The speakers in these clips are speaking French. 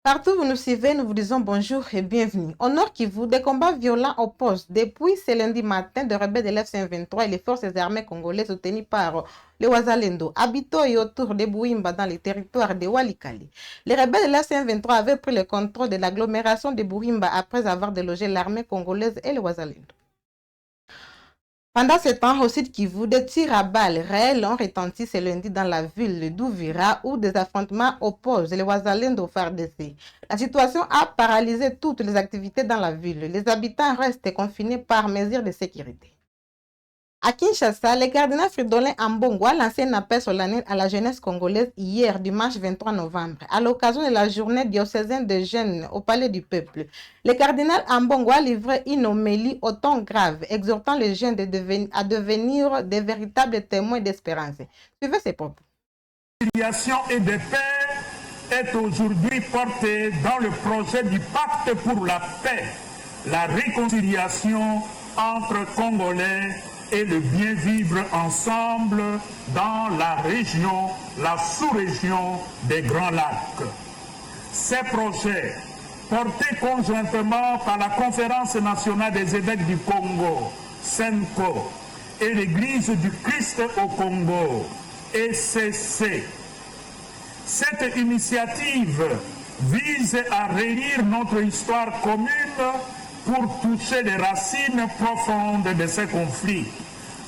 Partout où vous nous suivez, nous vous disons bonjour et bienvenue. Au Nord Kivu, des combats violents opposent depuis ce lundi matin de rebelles de l'F-23 et les forces armées congolaises soutenues par les Wazalendo, habitant et autour de Bouimba dans les territoires de Walikali. Les rebelles de l'F-23 avaient pris le contrôle de l'agglomération de Bouimba après avoir délogé l'armée congolaise et les Wazalendo. Pendant ce temps, au sud Kivu, des tirs à balles réels ont retenti ce lundi dans la ville d'Ouvira où des affrontements opposent les Wazalendo au FARDC. La situation a paralysé toutes les activités dans la ville. Les habitants restent confinés par mesure de sécurité. À Kinshasa, le cardinal Fridolin Ambongo a lancé un appel solennel à la jeunesse congolaise hier, dimanche 23 novembre, à l'occasion de la journée diocésaine des jeunes au Palais du Peuple. Le cardinal Ambongo a livré une homélie au ton grave, exhortant les jeunes à devenir des véritables témoins d'espérance. Suivez ces propos. La réconciliation et de paix est aujourd'hui portée dans le projet du pacte pour la paix, la réconciliation entre Congolais et le bien vivre ensemble dans la région, la sous-région des Grands Lacs. Ces projets, portés conjointement par la Conférence nationale des évêques du Congo, SENCO, et l'Église du Christ au Congo, ECC. Cette initiative vise à relire notre histoire commune pour toucher les racines profondes de ces conflits,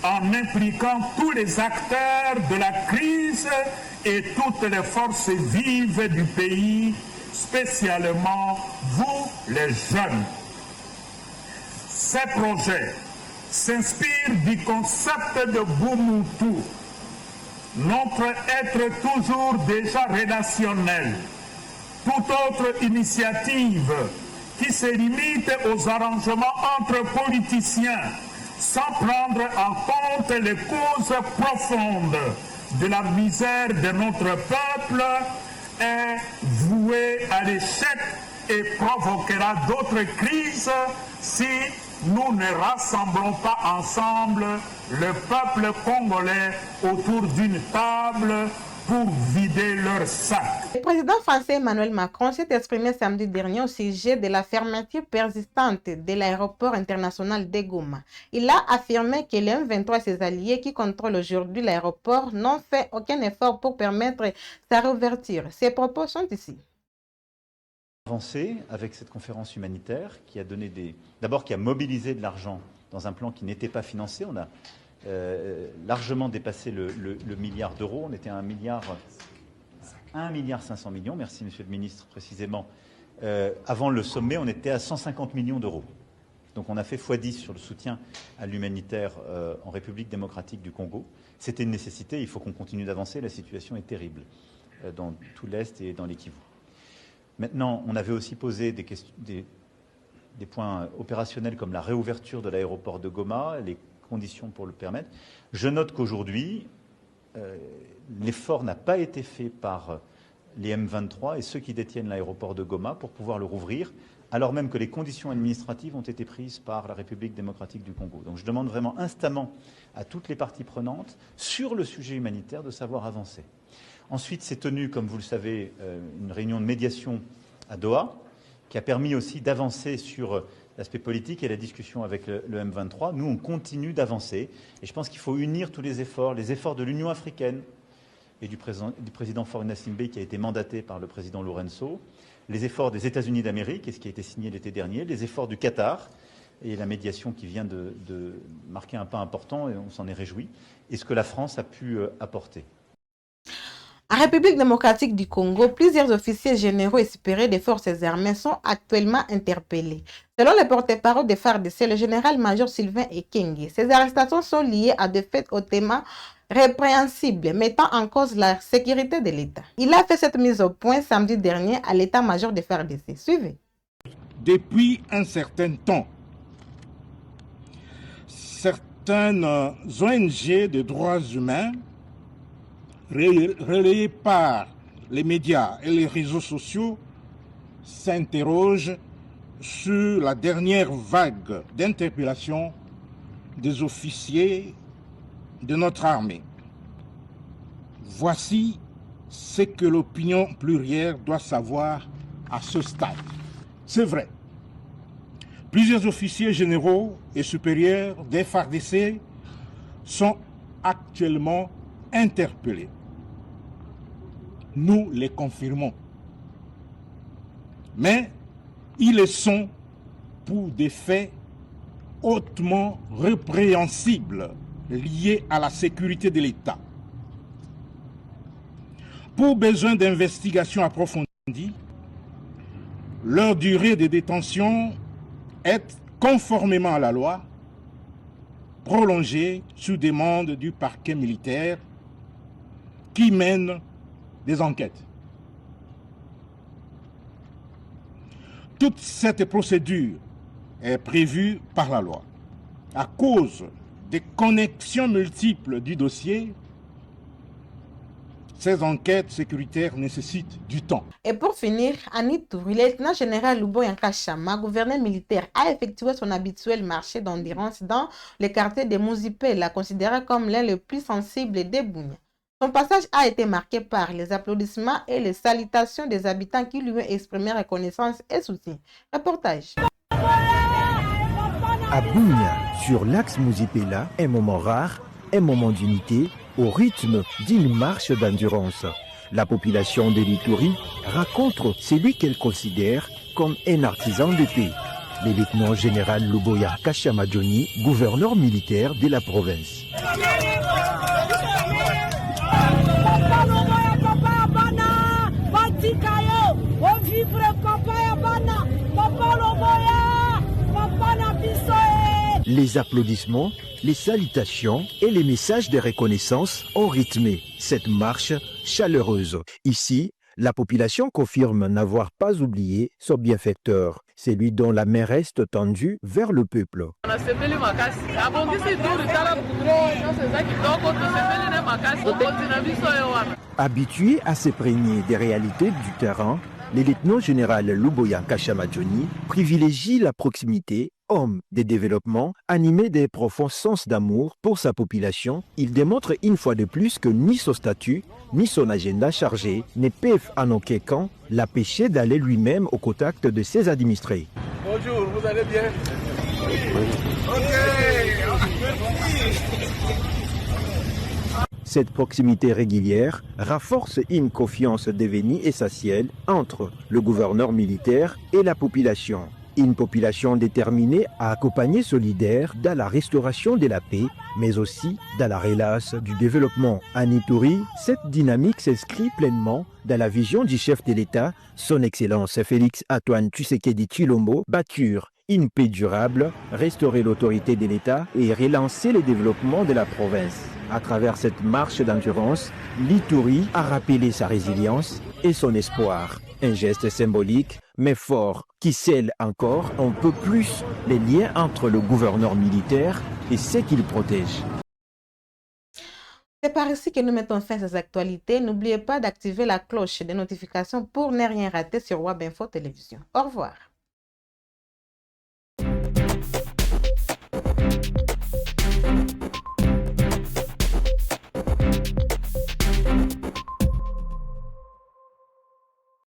en impliquant tous les acteurs de la crise et toutes les forces vives du pays, spécialement vous les jeunes. Ces projets s'inspirent du concept de Bumutu, notre être toujours déjà relationnel. Toute autre initiative qui se limite aux arrangements entre politiciens sans prendre en compte les causes profondes de la misère de notre peuple est vouée à l'échec et provoquera d'autres crises si nous ne rassemblons pas ensemble le peuple congolais autour d'une table pour vider leur sac. Le président français Emmanuel Macron s'est exprimé samedi dernier au sujet de la fermeture persistante de l'aéroport international de Goma. Il a affirmé que les M23 et ses alliés qui contrôlent aujourd'hui l'aéroport n'ont fait aucun effort pour permettre sa réouverture. Ces propos sont ici. Avancé avec cette conférence humanitaire qui a donné d'abord qui a mobilisé de l'argent dans un plan qui n'était pas financé. On a largement dépassé le milliard d'euros. On était à 1,5 milliard, merci Monsieur le Ministre précisément. Avant le sommet, on était à 150 millions d'euros. Donc on a fait x10 sur le soutien à l'humanitaire en République démocratique du Congo. C'était une nécessité, il faut qu'on continue d'avancer, la situation est terrible dans tout l'Est et dans les Kivu. Maintenant, on avait aussi posé des points opérationnels comme la réouverture de l'aéroport de Goma, les conditions pour le permettre. Je note qu'aujourd'hui, l'effort n'a pas été fait par les M23 et ceux qui détiennent l'aéroport de Goma pour pouvoir le rouvrir, alors même que les conditions administratives ont été prises par la République démocratique du Congo. Donc je demande vraiment instamment à toutes les parties prenantes sur le sujet humanitaire de savoir avancer. Ensuite, s'est tenue, comme vous le savez, une réunion de médiation à Doha, qui a permis aussi d'avancer sur l'aspect politique et la discussion avec le M23. Nous, on continue d'avancer. Et je pense qu'il faut unir tous les efforts de l'Union africaine et du président Faure Gnassingbé, qui a été mandaté par le président Lourenço, les efforts des États-Unis d'Amérique, et ce qui a été signé l'été dernier, les efforts du Qatar, et la médiation qui vient de marquer un pas important, et on s'en est réjoui, et ce que la France a pu apporter. En République démocratique du Congo, plusieurs officiers généraux et supérieurs des forces armées sont actuellement interpellés. Selon le porte-parole de FARDC, le général-major Sylvain Ekenge, ces arrestations sont liées à des faits hautement répréhensibles, mettant en cause la sécurité de l'État. Il a fait cette mise au point samedi dernier à l'état-major de FARDC. Suivez. Depuis un certain temps, certaines ONG de droits humains relayées par les médias et les réseaux sociaux s'interrogent sur la dernière vague d'interpellation des officiers de notre armée. Voici ce que l'opinion plurielle doit savoir à ce stade. C'est vrai. Plusieurs officiers généraux et supérieurs des FARDC sont actuellement interpellés. Nous les confirmons. Mais ils le sont pour des faits hautement répréhensibles liés à la sécurité de l'État. Pour besoin d'investigation approfondie, leur durée de détention est, conformément à la loi, prolongée sous demande du parquet militaire qui mène des enquêtes. Toute cette procédure est prévue par la loi. À cause des connexions multiples du dossier, ces enquêtes sécuritaires nécessitent du temps. Et pour finir, à Ituri, le lieutenant-général Luboya Nkashama, gouverneur militaire, a effectué son habituel marché d'endurance dans le quartier de Muzipela, considéré comme l'un des plus sensibles des Bunia. Son passage a été marqué par les applaudissements et les salutations des habitants qui lui ont exprimé reconnaissance et soutien. Reportage. À Bunia, sur l'axe Muzipela, un moment rare, un moment d'unité, au rythme d'une marche d'endurance. La population de l'Ituri raconte celui qu'elle considère comme un artisan de paix. Le lieutenant-général Luboya Nkashama Johnny, gouverneur militaire de la province. Les applaudissements, les salutations et les messages de reconnaissance ont rythmé cette marche chaleureuse. Ici, la population confirme n'avoir pas oublié son bienfaiteur, celui dont la main reste tendue vers le peuple. Habitué à s'imprégner des réalités du terrain, le lieutenant-général Luboya Nkashama Johnny privilégie la proximité, homme de développement, animé d'un profond sens d'amour pour sa population. Il démontre une fois de plus que ni son statut, ni son agenda chargé ne peuvent en aucun cas l'empêcher d'aller lui-même au contact de ses administrés. Bonjour, vous allez bien? Cette proximité régulière renforce une confiance devenue essentielle entre le gouverneur militaire et la population. Une population déterminée à accompagner ce leader dans la restauration de la paix, mais aussi dans la relance du développement. À Ituri, cette dynamique s'inscrit pleinement dans la vision du chef de l'État, son Excellence Félix Antoine Tshisekedi Tshilombo, bâtir une paix durable, restaurer l'autorité de l'État et relancer le développement de la province. À travers cette marche d'endurance, l'Ituri a rappelé sa résilience et son espoir. Un geste symbolique, mais fort, qui scelle encore un peu plus les liens entre le gouverneur militaire et ceux qu'il protège. C'est par ici que nous mettons fin à ces actualités. N'oubliez pas d'activer la cloche des notifications pour ne rien rater sur WAB Info Télévision. Au revoir.